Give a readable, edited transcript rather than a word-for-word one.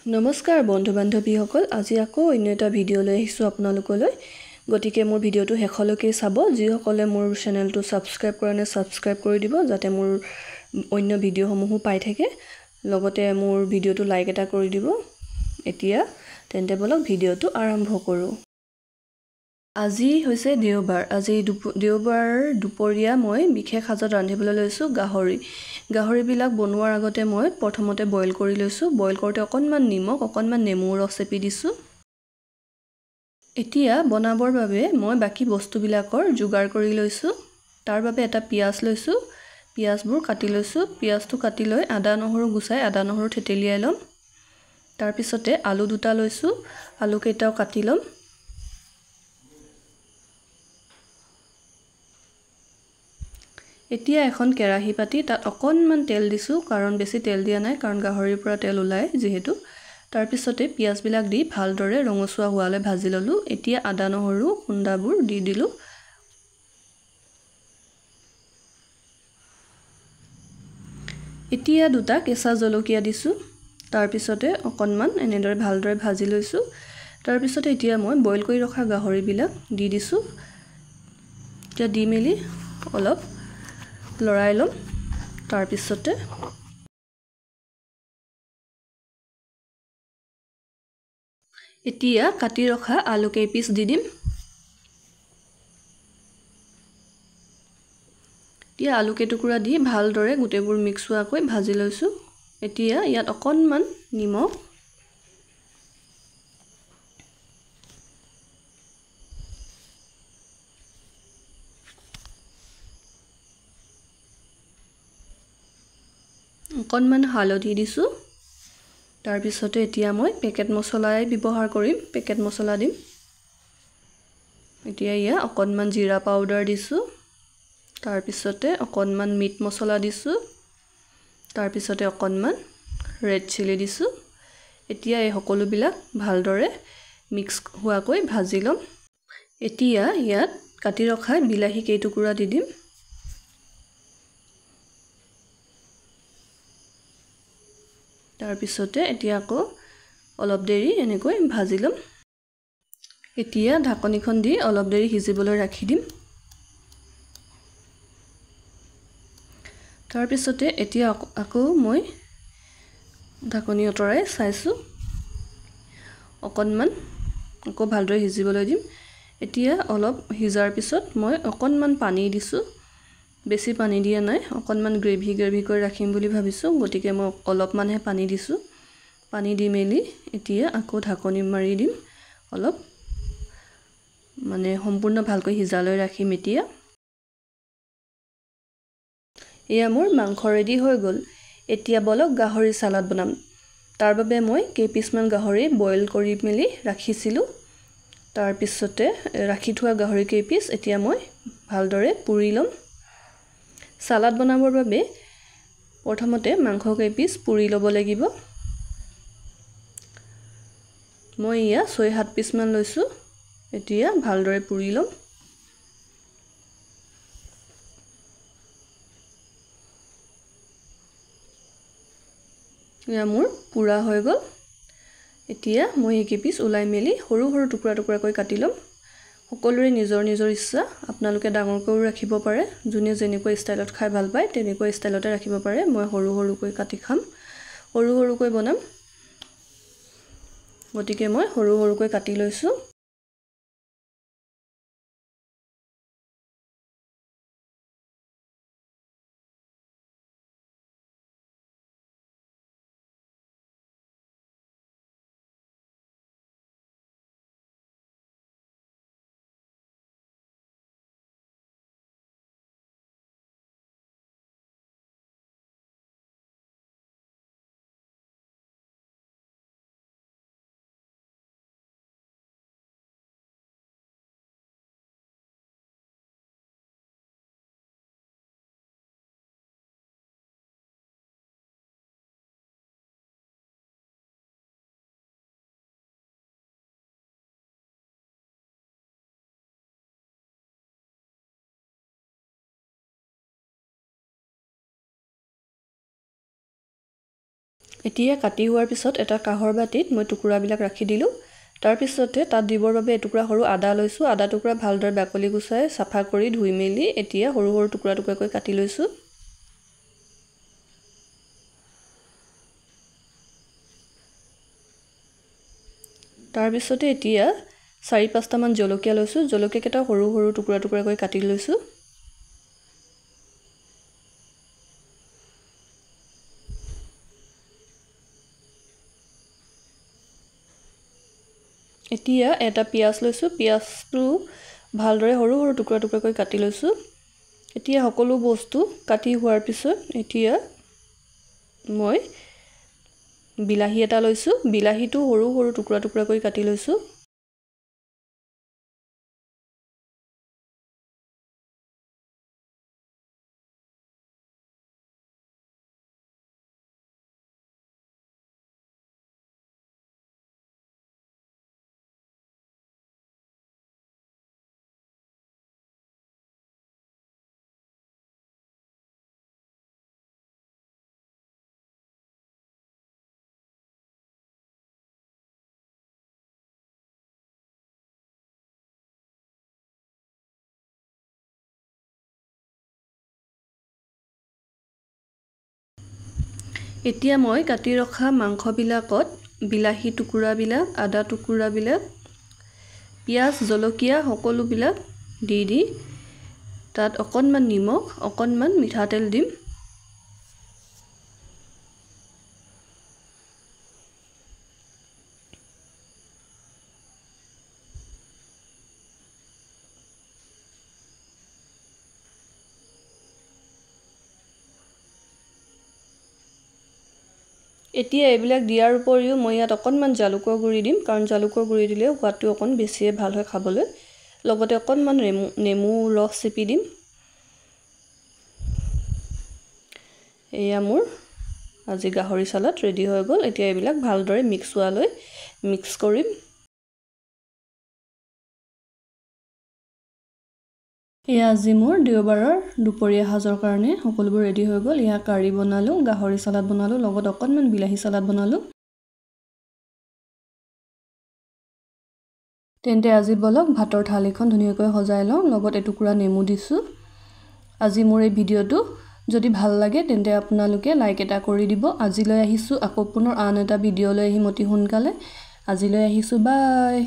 নমস্কাৰ বন্ধু বান্ধৱীসকল আজি আকৌ অন্য এটা ভিডিঅ' লৈ আহিছোঁ আপোনালোকলৈ গতিকে মোৰ ভিডিঅ'টো শেষলৈকে চাব যিসকলে মোৰ চেনেলটো সাবস্ক্ৰাইব কৰা নাই সাবস্ক্ৰাইব কৰি দিব যাতে মোৰ অন্য ভিডিঅ'সমূহো পাই থাকে লগতে মোৰ ভিডিঅ'টো লাইক এটা কৰি দিব এতিয়া তেন্তে বলক ভিডিঅ'টো আৰম্ভ কৰো আজি হৈছে দেওবাৰ আজি দেওবাৰ দুপৰীয়া মই বিশেষ সাজত ৰান্ধিবলৈ লৈছো গাহৰি বিলাক বনোৱাৰ আগতে মই প্ৰথমতে বইল কৰি লৈছো বইল কৰোতে অকনমান নিমখ অকনমান নেমুৰ ৰস চেপি দিছো এতিয়া বনাবৰ বাবে মই বাকি বস্তুবিলাকৰ যোগাৰ কৰি লৈছো তাৰ বাবে এটা পিয়াজ লৈছো পিয়াজবোৰ কাটি লৈছো পিয়াজটো কাটি লৈ আদা নহৰু গুছাই আদা নহৰু থেতেলিয়াই লম তাৰ পিছতে আলু দুটা লৈছো আলু কেইটাও কাটি লম এতিয়া এখন কেৰাহী পাতি তাত অকনমান তেল দিছো কাৰণ বেছি তেল দিয়া নাই কাৰণ গাহৰিৰ পৰা তেল ওলাই যেহেতু তাৰ পিছতে পিয়াজ বিলাক দি ভালদৰে ৰঙচুৱা হোৱালে ভাজি ললো এতিয়া আদা নহৰু খুন্দাবোৰ দি দিলো এতিয়া দুটা কেঁচা জলকীয়া দিছো তাৰ পিছতে অকনমান এনেদৰে ভালদৰে ভাজি লৈছো তাৰ পিছতে এতিয়া মই বইল কৰি ৰখা গাহৰি বিলাক দি দিছো এতিয়া দি মেলি অলপ লৰাই লম তাৰ পিছতে এতিয়া কাটি ৰখা আলু কেই পিস দি দিম এতিয়া আলু কেই টুকুৰা দি ভালদৰে গুটেবোৰ মিক্স হোৱাকৈ ভাজি লৈছো এতিয়া ইয়াত অকনমান নিমখ অকনমান হালধি দিছো তাৰ পিছতে এতিয়া মই পেকেট মছলাই ব্যৱহাৰ কৰিম পেকেট মছলা দিম এতিয়া ইয়া অকনমান জিৰা পাউডাৰ দিছো তাৰ পিছতে অকনমান মিট মছলা দিছো তাৰ পিছতে অকনমান ৰেড চিলি দিছো এতিয়া এই সকলো বিলাক ভালদৰে মিক্স হোৱাকৈ ভাজি লম এতিয়া ইয়াত কাটি ৰখা বিলাহী কেই টুকুৰা দি দিম তাৰ পিছতে এতিয়া আকৌ অলপ দেৰি এনেকৈ ভাজি লম এতিয়া ঢাকনিখন দি অলপ দেৰি হিজিবলৈ ৰাখি দিম তাৰ পিছতে এতিয়া আকৌ মই ঢাকনি অতৰাই চাইছো অকনমান আকৌ ভালদৰে হিজিবলৈ দিম এতিয়া অলপ হিজাৰ পিছত মই অকনমান পানী দিছো বেছি পানী দিয়া নাই অকনমান গ্ৰেভি কৰি ৰাখিম বুলি ভাবিছো গতিকে মই অলপমানহে পানী দিছো পানী দি মেলি এতিয়া আকৌ ঢাকনি মাৰি দিম অলপ মানে সম্পূৰ্ণ ভালকৈ হিজালৈ ৰাখিম এতিয়া এয়া মোৰ মাংস ৰেডি হৈ গল এতিয়া বলক গাহৰি সালাড বনাম তাৰ বাবে মই কেইপিছমান গাহৰি বইল কৰি মেলি ৰাখিছিলো তাৰ পিছতে ৰাখি থোৱা গাহৰি কেইপিছ এতিয়া মই ভালদৰে পুৰি লম সালাড বনাবৰ বাবে প্ৰথমতে মাংস কেইপিছ পুৰি লব লাগিব মই ইয়া 6-7 পিছ মান লৈছো এতিয়া ভালদৰে পুৰি লম ইয়া মোৰ পুৰা হৈ গল এতিয়া মই এই পিছ উলাই মেলি সৰু সৰু টুকুৰা কৰি কাটি লম সকলোৰে নিজৰ ইচ্ছা আপোনালোকে ডাঙৰকৈ ৰাখিব পাৰে যোনে যেনেকৈ ষ্টাইলত খাই ভাল পায় তেনেকৈ ষ্টাইলতে ৰাখিব পাৰে মই সৰুকৈ কাটি খাম সৰুকৈ বনাম গতিকে মই সৰুকৈ কাটি লৈছো এতিয়া কাটি হোৱাৰ পিছত এটা কাঁহৰ বাটিত মই টুকুৰাবিলাক ৰাখি দিলোঁ। তাৰ পিছতে তাত দিবৰ বাবে এটুকুৰা সৰু আদা লৈছোঁ। আদা টুকুৰা ভালদৰে বাকলি গুচাই চাফা কৰি ধুই মেলি এতিয়া সৰু সৰু টুকুৰা টুকুৰাকৈ কাটি লৈছোঁ। তাৰ পিছতে এতিয়া 4-5টামান জলকীয়া লৈছোঁ। জলকীয়াকেইটা সৰু সৰু টুকুৰা টুকুৰাকৈ কাটি লৈছোঁ। এতিয়া এটা পিয়াজ লৈছোঁ। পিয়াজটো ভালদৰে সৰু সৰু টুকুৰা টুকুৰাকৈ কাটি লৈছোঁ। এতিয়া সকলো বস্তু কাটি হোৱাৰ পিছত এতিয়া মই বিলাহী এটা লৈছোঁ। বিলাহীটো সৰু সৰু টুকুৰা টুকুৰাকৈ কাটি লৈছোঁ। এতিয়া মই কাটি ৰখা মাংসবিলাকত বিলাহী টুকুৰাবিলাক, আদা টুকুৰাবিলাক, পিয়াজ, জলকীয়া সকলোবিলাক দি তাত অকণমান নিমখ, অকণমান মিঠাতেল দিম। এতিয়া এইবিলাক দিয়াৰ উপৰিও মই ইয়াত অকণমান জালুকৰ গুড়ি দিম, কাৰণ জালুকৰ গুড়ি দিলে সোৱাদটো অকণ বেছিয়ে ভাল হয় খাবলৈ। লগতে অকণমান নেমু ৰস চেপি দিম। এয়া মোৰ আজি গাহৰি চালাড ৰেডি হৈ গ'ল। এতিয়া এইবিলাক ভালদৰে মিক্স হোৱালৈ মিক্স কৰিম। এয়া আজি মোৰ দেওবাৰৰ দুপৰীয়া সাজৰ কাৰণে সকলোবোৰ ৰেডি হৈ গ'ল। এয়া কাৰী বনালোঁ, গাহৰি চালাড বনালোঁ, লগত অকণমান বিলাহী চালাড বনালোঁ। তেন্তে আজি বলক ভাতৰ থালিখন ধুনীয়াকৈ সজাই লওঁ, লগত এটুকুৰা নেমু দিছোঁ। আজি মোৰ এই ভিডিঅ'টো যদি ভাল লাগে তেন্তে আপোনালোকে লাইক এটা কৰি দিব। আজিলৈ আহিছোঁ, আকৌ পুনৰ আন এটা ভিডিঅ' লৈ আহিম অতি সোনকালে। আজিলৈ আহিছোঁ, বাই।